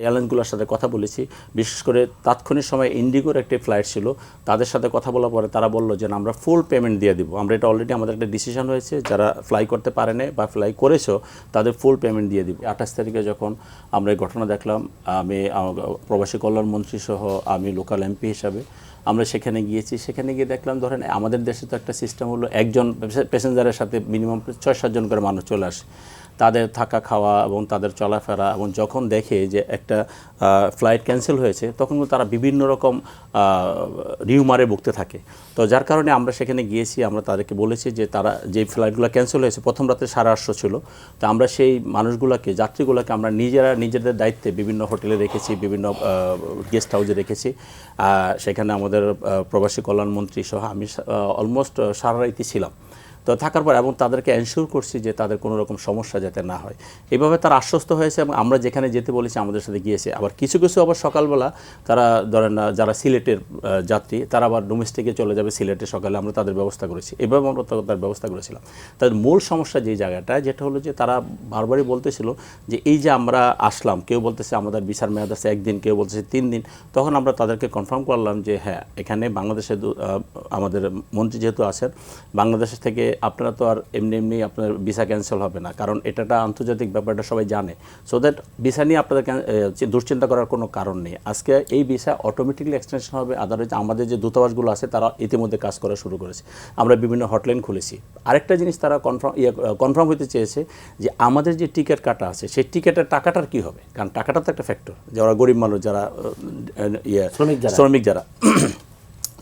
এয়ারলাইনগুলোর সাথে কথা বলেছি, বিশেষ করে তাৎক্ষণিক সময় ইন্ডিগোর একটি ফ্লাইট ছিল, তাদের সাথে কথা বলার পরে তারা বললো যে আমরা ফুল পেমেন্ট দিয়ে দিব। আমরা এটা অলরেডি আমাদের একটা ডিসিশন হয়েছে, যারা ফ্লাই করতে পারে না বা ফ্লাই করেছো তাদের ফুল পেমেন্ট দিয়ে দিব। 28 তারিখে যখন আমরা এই ঘটনা দেখলাম, আমি প্রবাসী কল্যাণ মন্ত্রী সহ আমি লোকাল এমপি হিসাবে আমরা সেখানে গিয়েছি। সেখানে গিয়ে দেখলাম, ধরেন আমাদের দেশে তো একটা সিস্টেম হলো একজন প্যাসেঞ্জারের সাথে মিনিমাম 6-7 জন করে মানুষ চলে আসে, তাদের থাকা খাওয়া এবং তাদের চলাফেরা, এবং যখন দেখে যে একটা ফ্লাইট ক্যান্সেল হয়েছে তখন তারা বিভিন্ন রকম রিউমারে ভুগতে থাকে। তো যার কারণে আমরা সেখানে গিয়েছি, আমরা তাদেরকে বলেছি যে তারা যে ফ্লাইটগুলো ক্যান্সেল হয়েছে প্রথম রাতে 850 ছিল, তো আমরা সেই মানুষগুলোকে, যাত্রীগুলোকে আমরা নিজেদের দায়িত্বে বিভিন্ন হোটেলে রেখেছি, বিভিন্ন গেস্ট হাউসে রেখেছি। সেখানে আমাদের প্রবাসী কল্যাণ মন্ত্রী সহ আমি অলমোস্ট সারা রাতই ছিলাম। তো থাকার পর এবং তাদেরকে এনশিওর করছি যে তাদের কোনো রকম সমস্যা যাতে না হয়, এভাবে তারা আশ্বস্ত হয়েছে এবং আমরা যেখানে যেতে বলেছি আমাদের সাথে গিয়েছে। আবার কিছু আবার সকালবেলা তারা ধরেন যারা সিলেটের যাত্রী তারা আবার ডোমেস্টিকে চলে যাবে সিলেটে সকালে, আমরা তাদের ব্যবস্থা করেছি, এভাবে আমরা তাদের ব্যবস্থা করেছিলাম। তাদের মূল সমস্যা যেই জায়গাটা, যেটা হলো যে তারা বারবারই বলতেছিল যে এই যে আমরা আসলাম, কেউ বলতেছে আমাদের ভিসার মেয়াদ আছে 1 দিন, কেউ বলতেছে 3 দিন। তখন আমরা তাদেরকে কনফার্ম করলাম যে হ্যাঁ, এখানে বাংলাদেশে আমাদের মন্ত্রী যেহেতু আছেন, বাংলাদেশ থেকে আপনারা তো আর এমনি আপনার ভিসা ক্যান্সেল হবে না, কারণ এটা আন্তর্জাতিক ব্যাপারটা সবাই জানে। সো দ্যাট ভিসা নিয়ে আপনাদের দুশ্চিন্তা করার কোনো কারণ নেই। আজকে এই ভিসা অটোমেটিকলি এক্সটেনশন হবে। আদারওয়াইজ আমাদের যে দূতাবাসগুলো আছে তারা ইতিমধ্যে কাজ করা শুরু করেছে, আমরা বিভিন্ন হটলাইন খুলেছি। আরেকটা জিনিস তারা কনফার্ম হতে চেয়েছে যে আমাদের যে টিকিট কাটা আছে সেই টিকিটের টাকাটার কী হবে, কারণ টাকাটা তো একটা ফ্যাক্টর, যারা গরিব মানুষ, যারা শ্রমিক যারা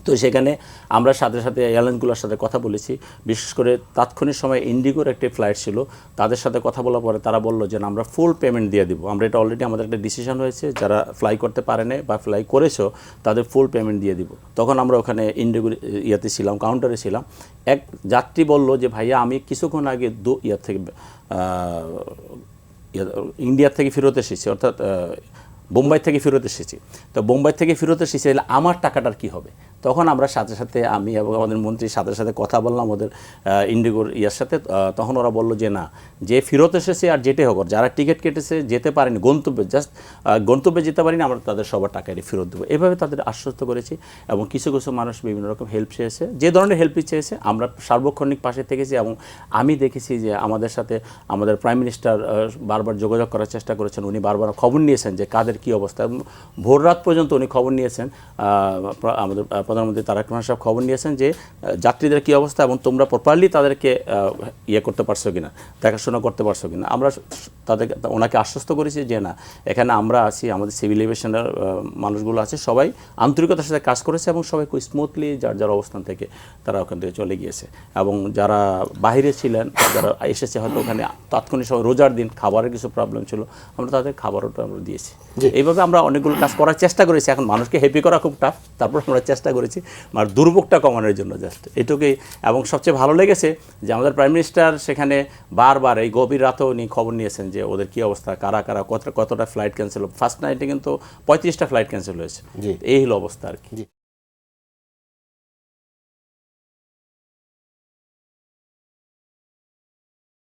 তো সেখানে আমরা সাথে এয়ারলাইনগুলোর সাথে কথা বলেছি, বিশেষ করে তাৎক্ষণিক সময় ইন্ডিগোর একটি ফ্লাইট ছিল, তাদের সাথে কথা বলার পরে তারা বললো যে আমরা ফুল পেমেন্ট দিয়ে দিব। আমরা এটা অলরেডি আমাদের একটা ডিসিশন হয়েছে, যারা ফ্লাই করতে পারে না বা ফ্লাই করেছো তাদের ফুল পেমেন্ট দিয়ে দিব। তখন আমরা ওখানে ইন্ডিগোর ছিলাম, কাউন্টারে ছিলাম। এক যাত্রী বলল যে ভাইয়া আমি কিছুক্ষণ আগে ইন্ডিয়া থেকে ফেরত এসেছি, অর্থাৎ বোম্বাই থেকে ফেরত এসেছি। তো বোম্বাই থেকে ফেরত এসেছি, আমার টাকাটার কী হবে? তখন আমরা সাথে আমি এবং আমাদের মন্ত্রীর সাথে কথা বললাম ওদের ইন্ডিগোর সাথে। তখন ওরা বললো যে না, যে ফেরত এসেছে আর যেতে হোক, যারা টিকিট কেটেছে যেতে পারেনি, গন্তব্যে যেতে পারিনি, আমরা তাদের সবার টাকায় ফেরত দেবো। এভাবে তাদের আশ্বস্ত করেছি। এবং কিছু মানুষ বিভিন্ন রকম হেল্প চেয়েছে, যে ধরনের হেল্পই চেয়েছে আমরা সার্বক্ষণিক পাশে থেকেছি। এবং আমি দেখেছি যে আমাদের সাথে আমাদের প্রাইম মিনিস্টার বারবার যোগাযোগ করার চেষ্টা করেছেন, উনি বারবার খবর নিয়েছেন যে কাদের কী অবস্থা। ভোর রাত পর্যন্ত উনি খবর নিয়েছেন, আমাদের প্রধানমন্ত্রী তারেক রহমান সাহেব খবর নিয়েছেন যে যাত্রীদের কী অবস্থা এবং তোমরা প্রপারলি তাদেরকে করতে পারছো কিনা, দেখাশোনা করতে পারছো কিনা। আমরা ওনাকে আশ্বস্ত করেছি যে না, এখানে আমরা আছি, আমাদের সিভিল এভিয়েশনের মানুষগুলো আছে, সবাই আন্তরিকতার সাথে কাজ করেছে এবং সবাই খুব স্মুথলি যার অবস্থান থেকে তারা ওখান থেকে চলে গিয়েছে। এবং যারা বাইরে ছিলেন, যারা এসেছে হয়তো ওখানে তাৎক্ষণিক সময় রোজার দিন খাবারের কিছু প্রবলেম ছিল, আমরা তাদের খাবারটা আমরা দিয়েছি। এইভাবে আমরা অনেকগুলো কাজ করার চেষ্টা করেছি। এখন মানুষকে হ্যাপি করা খুব টাফ, তারপর আমরা চেষ্টা করেছি আর দুর্ভোগটা কমানোর জন্য জাস্ট এটুকুই। এবং সবচেয়ে ভালো লেগেছে যে আমাদের প্রাইম মিনিস্টার সেখানে বারবার এই গভীর রাতেও উনি খবর নিয়েছেন যে ওদের কী অবস্থা, কারা কতটা ফ্লাইট ক্যান্সেল। ফার্স্ট নাইটে কিন্তু 35টা ফ্লাইট ক্যান্সেল হয়েছে। এই হলো অবস্থা আর কি।